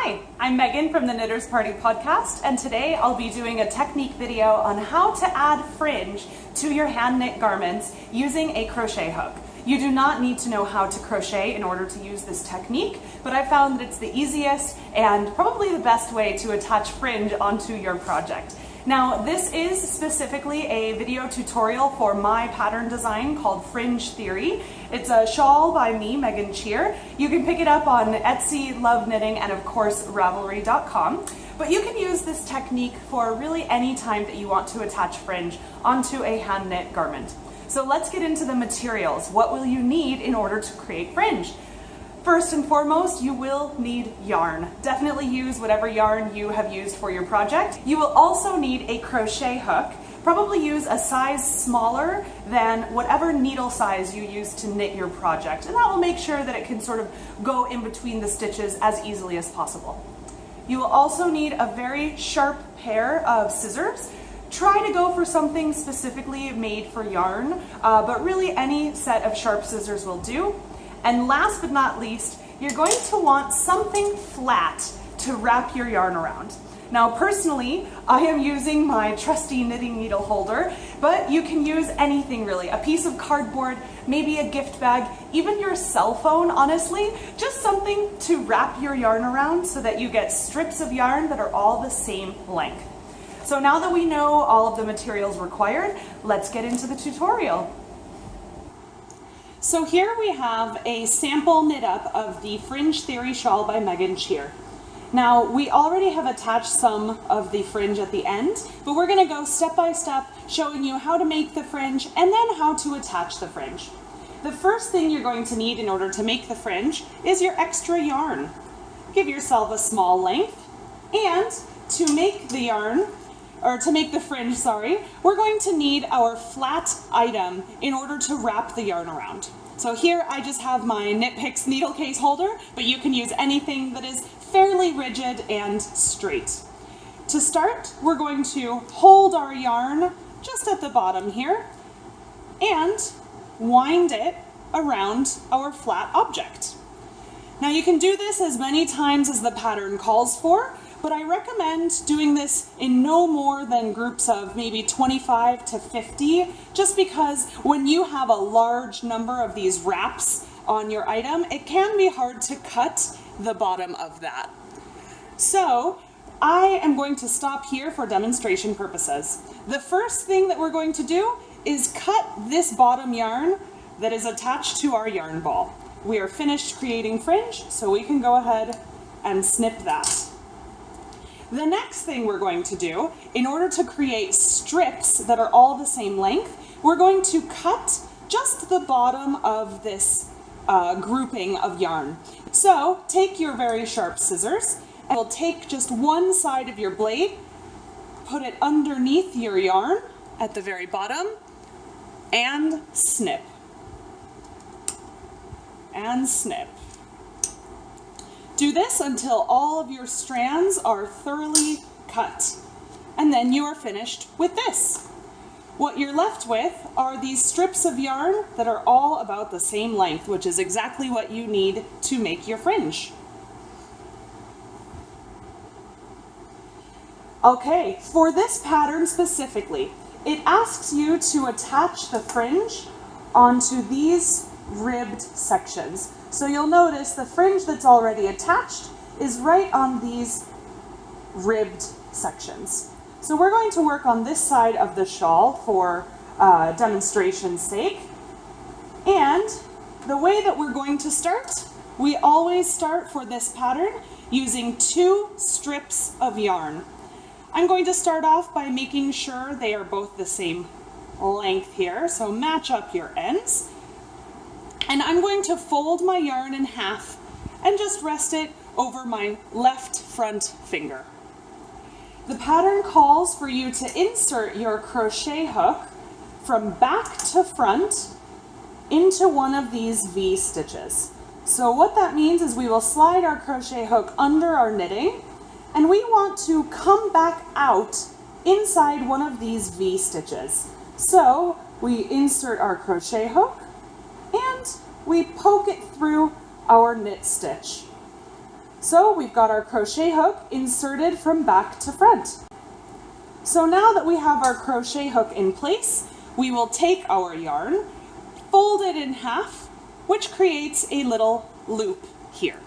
Hi, I'm Megan from the Knitters Party podcast, and today I'll be doing a technique video on how to add fringe to your hand knit garments using a crochet hook. You do not need to know how to crochet in order to use this technique, but I found that it's the easiest and probably the best way to attach fringe onto your project. Now, this is specifically a video tutorial for my pattern design called Fringe Theory. It's a shawl by me, Megan Cheer. You can pick it up on Etsy, Love Knitting, and of course, Ravelry.com. But you can use this technique for really any time that you want to attach fringe onto a hand knit garment. So let's get into the materials. What will you need in order to create fringe? First and foremost, you will need yarn. Definitely use whatever yarn you have used for your project. You will also need a crochet hook. Probably use a size smaller than whatever needle size you use to knit your project. And that will make sure that it can sort of go in between the stitches as easily as possible. You will also need a very sharp pair of scissors. Try to go for something specifically made for yarn, but really any set of sharp scissors will do. And last but not least, you're going to want something flat to wrap your yarn around. Now personally, I am using my trusty knitting needle holder, but you can use anything really. A piece of cardboard, maybe a gift bag, even your cell phone, honestly. Just something to wrap your yarn around so that you get strips of yarn that are all the same length. So now that we know all of the materials required, let's get into the tutorial. So here we have a sample knit up of the Fringe Theory shawl by Megan Cheer. Now we already have attached some of the fringe at the end, but we're going to go step by step showing you how to make the fringe and then how to attach the fringe. The first thing you're going to need in order to make the fringe is your extra yarn. Give yourself a small length, and to make the yarn, or to make the fringe, we're going to need our flat item in order to wrap the yarn around. So here I just have my Knit Picks needle case holder, but you can use anything that is fairly rigid and straight. To start, we're going to hold our yarn just at the bottom here and wind it around our flat object. Now you can do this as many times as the pattern calls for, but I recommend doing this in no more than groups of maybe 25 to 50, just because when you have a large number of these wraps on your item, it can be hard to cut the bottom of that. So I am going to stop here for demonstration purposes. The first thing that we're going to do is cut this bottom yarn that is attached to our yarn ball. We are finished creating fringe, so we can go ahead and snip that. The next thing we're going to do, in order to create strips that are all the same length, we're going to cut just the bottom of this grouping of yarn. So take your very sharp scissors, and we'll take just one side of your blade, put it underneath your yarn at the very bottom, and snip. And snip. Do this until all of your strands are thoroughly cut, and then you are finished with this. What you're left with are these strips of yarn that are all about the same length, which is exactly what you need to make your fringe. Okay, for this pattern specifically, it asks you to attach the fringe onto these ribbed sections. So you'll notice the fringe that's already attached is right on these ribbed sections. So we're going to work on this side of the shawl for demonstration's sake. And the way that we're going to start, we always start for this pattern using 2 strips of yarn. I'm going to start off by making sure they are both the same length here, so match up your ends. And I'm going to fold my yarn in half and just rest it over my left front finger. The pattern calls for you to insert your crochet hook from back to front into one of these V stitches. So what that means is we will slide our crochet hook under our knitting, and we want to come back out inside one of these V stitches. So we insert our crochet hook and we poke it through our knit stitch. So we've got our crochet hook inserted from back to front. So now that we have our crochet hook in place, we will take our yarn, fold it in half, which creates a little loop here.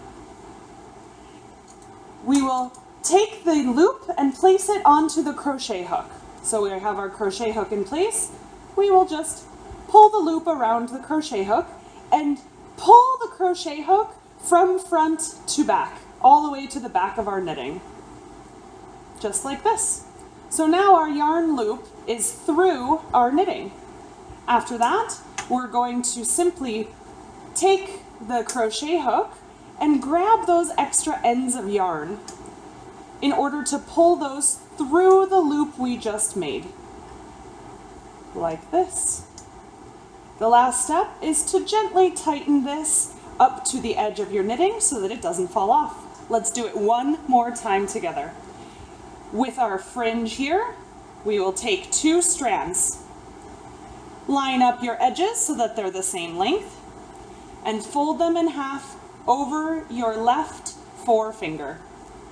We will take the loop and place it onto the crochet hook. So we have our crochet hook in place. We will just pull the loop around the crochet hook and pull the crochet hook from front to back, all the way to the back of our knitting. Just like this. So now our yarn loop is through our knitting. After that, we're going to simply take the crochet hook and grab those extra ends of yarn in order to pull those through the loop we just made. Like this. The last step is to gently tighten this up to the edge of your knitting so that it doesn't fall off. Let's do it one more time together. With our fringe here, we will take 2 strands. Line up your edges so that they're the same length and fold them in half over your left forefinger.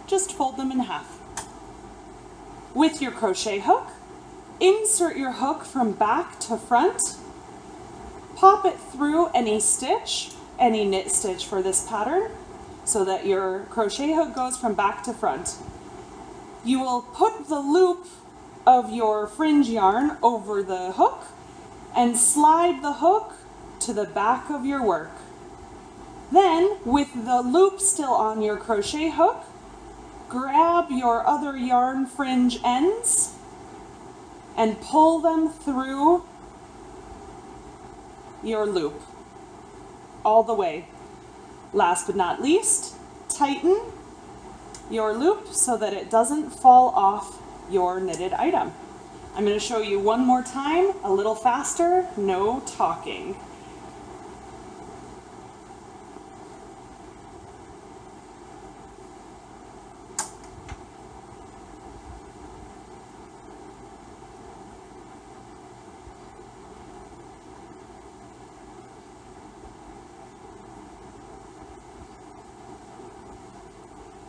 Just fold them in half. With your crochet hook, insert your hook from back to front. Pop it through any stitch, any knit stitch for this pattern, so that your crochet hook goes from back to front. You will put the loop of your fringe yarn over the hook and slide the hook to the back of your work. Then, with the loop still on your crochet hook, grab your other yarn fringe ends and pull them through your loop all the way. Last but not least, tighten your loop so that it doesn't fall off your knitted item. I'm going to show you one more time, a little faster, no talking.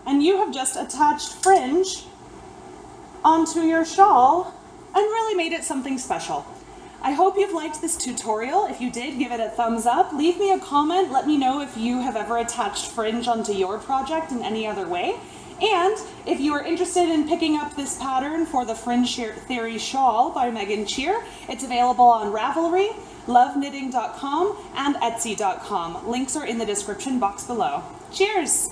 And you have just attached fringe onto your shawl and really made it something special. I hope you've liked this tutorial. If you did, give it a thumbs up. Leave me a comment. Let me know if you have ever attached fringe onto your project in any other way. And if you are interested in picking up this pattern for the Fringe Theory shawl by Megan Cheer, it's available on Ravelry, loveknitting.com, and Etsy.com. Links are in the description box below. Cheers!